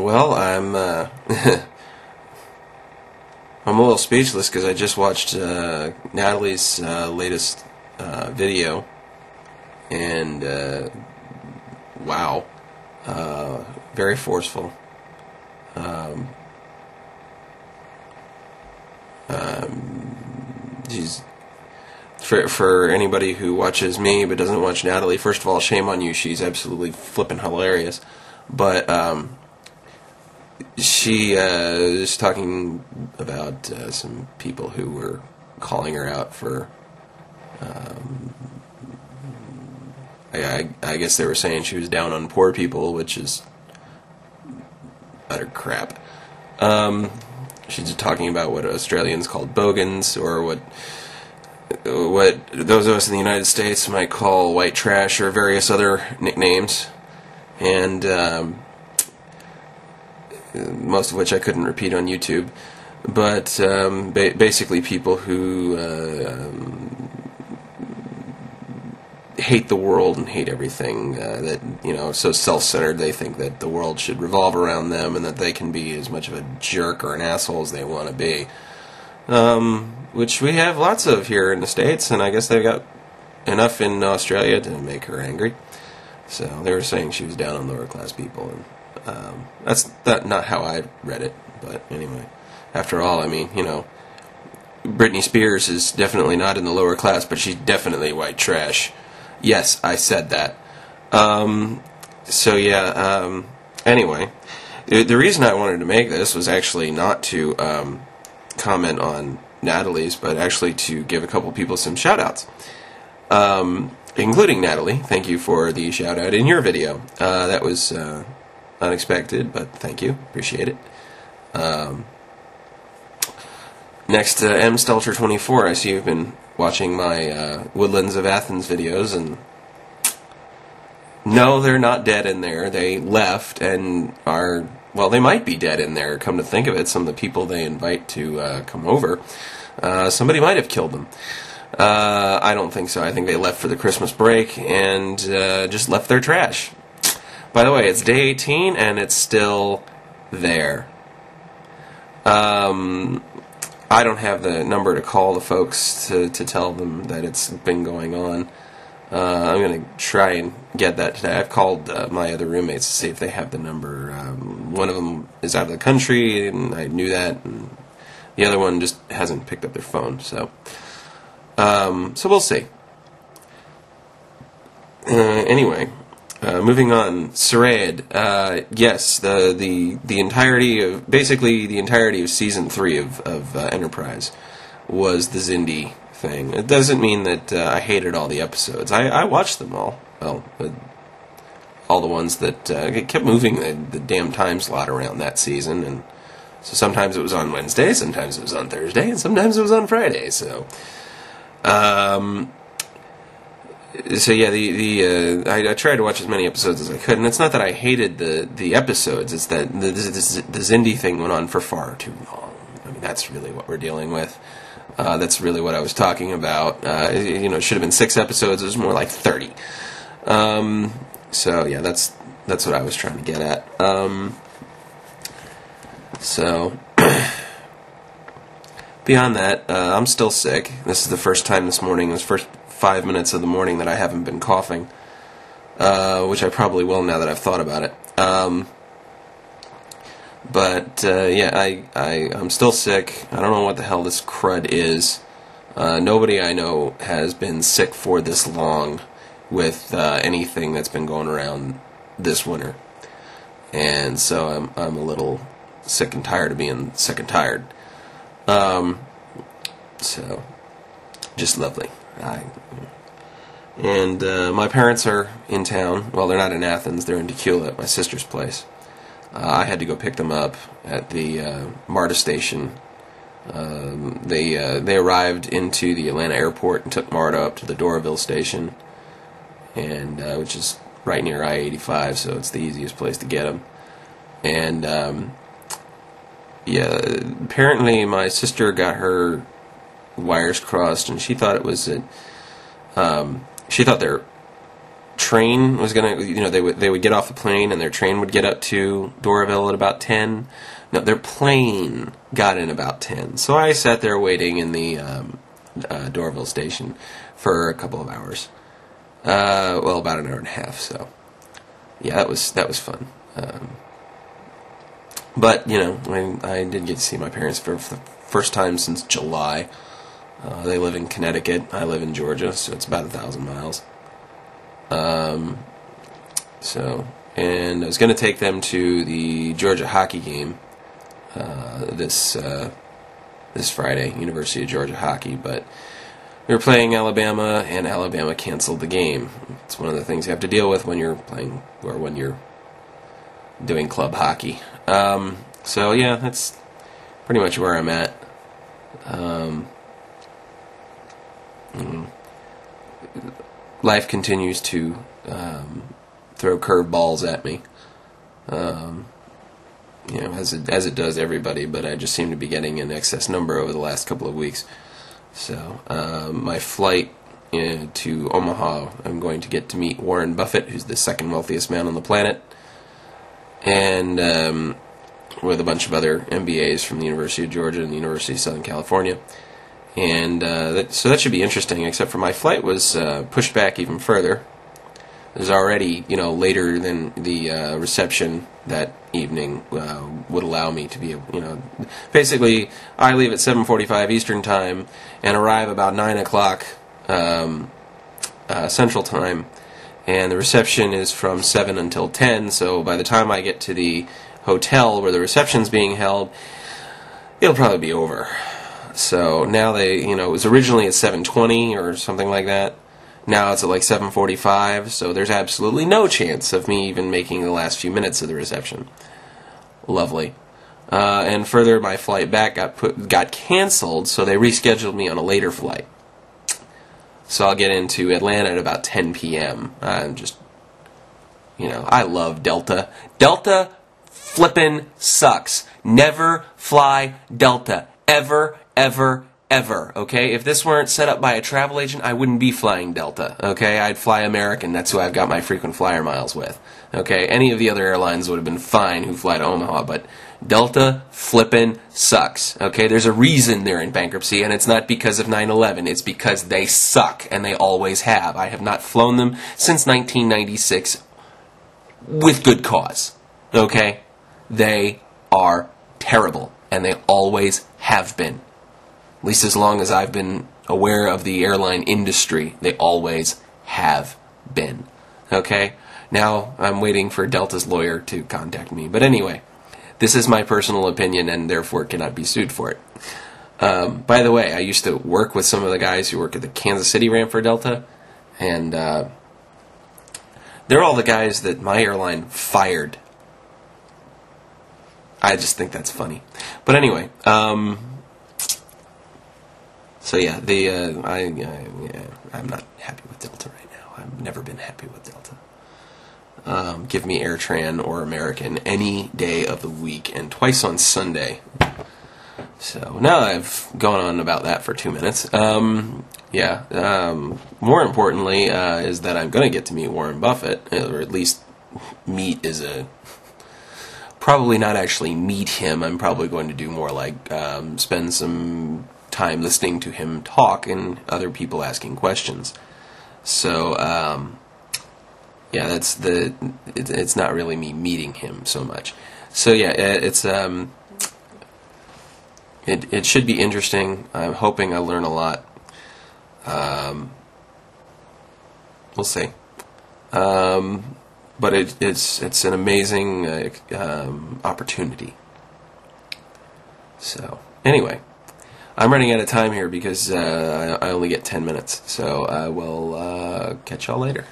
Well, I'm a little speechless because I just watched Natalie's latest video, and wow, very forceful. Um, she's for anybody who watches me but doesn't watch Natalie. First of all, shame on you. She's absolutely flippin' hilarious, but she was talking about some people who were calling her out for. I guess they were saying she was down on poor people, which is utter crap. She's talking about what Australians called bogans, or what those of us in the United States might call white trash, or various other nicknames, and most of which I couldn't repeat on YouTube. But basically, people who hate the world and hate everything, that, so self-centered they think that the world should revolve around them and that they can be as much of a jerk or an asshole as they want to be, which we have lots of here in the States, and I guess they've got enough in Australia to make her angry. So they were saying she was down on lower class people, and that's not how I read it, but anyway, after all, I mean, Britney Spears is definitely not in the lower class, but she's definitely white trash. Yes, I said that. Anyway, the reason I wanted to make this was actually not to comment on Natalie's, but actually to give a couple people some shout-outs. Including Natalie. Thank you for the shout-out in your video. That was unexpected, but thank you. Appreciate it. Next, M. Stelter24. I see you've been watching my Woodlands of Athens videos, and no, they're not dead in there. They left and are, well, they might be dead in there, come to think of it. Some of the people they invite to come over, somebody might have killed them. I don't think so. I think they left for the Christmas break and just left their trash. By the way, it's day 18 and it's still there. I don't have the number to call the folks to tell them that it's been going on. I'm going to try and get that today. I've called my other roommates to see if they have the number. One of them is out of the country, and I knew that, and the other one just hasn't picked up their phone. So we'll see. Anyway, moving on. Sarayed, yes, the entirety of, basically the entirety of season 3 of Enterprise was the Xindi thing. It doesn't mean that I hated all the episodes. I watched them all. Well, all the ones that kept moving the damn time slot around that season, and so sometimes it was on Wednesday, sometimes it was on Thursday, and sometimes it was on Friday. So, yeah, I tried to watch as many episodes as I could, and it's not that I hated the episodes, it's that the Xindi thing went on for far too long. I mean, that's really what we're dealing with. That's really what I was talking about. It should have been 6 episodes, it was more like 30. So, yeah, that's what I was trying to get at. Beyond that, I'm still sick. This is the first time this morning, this first 5 minutes of the morning that I haven't been coughing, which I probably will now that I've thought about it. I'm still sick. I don't know what the hell this crud is. Nobody I know has been sick for this long with anything that's been going around this winter, and so I'm a little sick and tired of being sick and tired. So just lovely. My parents are in town. Well, they're not in Athens. They're in Tequila at my sister's place. I had to go pick them up at the MARTA station. They arrived into the Atlanta airport and took MARTA up to the Doraville station, and which is right near I-85, so it's the easiest place to get them. And apparently my sister got her wires crossed, and she thought it was she thought their train was gonna, they would get off the plane and their train would get up to Doraville at about 10. No, their plane got in about 10. So I sat there waiting in the Doraville station for a couple of hours. Well, about an hour and a half. So yeah, that was fun. But I did get to see my parents for the first time since July. They live in Connecticut. I live in Georgia, so it's about 1,000 miles. And I was going to take them to the Georgia hockey game this Friday, University of Georgia hockey, but we were playing Alabama, and Alabama canceled the game. It's one of the things you have to deal with when you're playing, or when you're doing club hockey. So yeah, that's pretty much where I'm at. Life continues to throw curveballs at me, as it does everybody. But I just seem to be getting an excess number over the last couple of weeks. So my flight to Omaha, I'm going to get to meet Warren Buffett, who's the second wealthiest man on the planet, and with a bunch of other MBAs from the University of Georgia and the University of Southern California. And so that should be interesting, except for my flight was pushed back even further. It was already, later than the reception that evening would allow me to be, basically I leave at 7:45 Eastern Time and arrive about 9 o'clock Central Time, and the reception is from 7 until 10, so by the time I get to the hotel where the reception's being held, it'll probably be over. So now it was originally at 7:20 or something like that. Now it's at like 7:45, so there's absolutely no chance of me even making the last few minutes of the reception. Lovely. And further, my flight back got canceled, so they rescheduled me on a later flight. So I'll get into Atlanta at about 10 p.m. I'm just, I love Delta. Delta flippin' sucks. Never fly Delta. Ever, ever, ever, okay? If this weren't set up by a travel agent, I wouldn't be flying Delta, okay? I'd fly American. That's who I've got my frequent flyer miles with, okay? Any of the other airlines would have been fine who fly to Omaha, but Delta flippin' sucks, okay? There's a reason they're in bankruptcy, and it's not because of 9/11. It's because they suck, and they always have. I have not flown them since 1996 with good cause, okay? They are terrible, and they always have been. At least as long as I've been aware of the airline industry, they always have been. Okay? Now I'm waiting for Delta's lawyer to contact me. But anyway, this is my personal opinion and therefore cannot be sued for it. By the way, I used to work with some of the guys who work at the Kansas City ramp for Delta, and they're all the guys that my airline fired. I just think that's funny. But anyway, so yeah, I'm not happy with Delta right now. I've never been happy with Delta. Give me AirTran or American any day of the week, and twice on Sunday. So now I've gone on about that for 2 minutes. More importantly is that I'm going to get to meet Warren Buffett, or at least meet is a... Probably not actually meet him. I'm probably going to do more like spend some time listening to him talk and other people asking questions. So, it's not really me meeting him so much. So yeah, it should be interesting. I'm hoping I learn a lot. We'll see. But it's an amazing opportunity. So anyway, I'm running out of time here because I only get 10 minutes. So I will catch y'all later.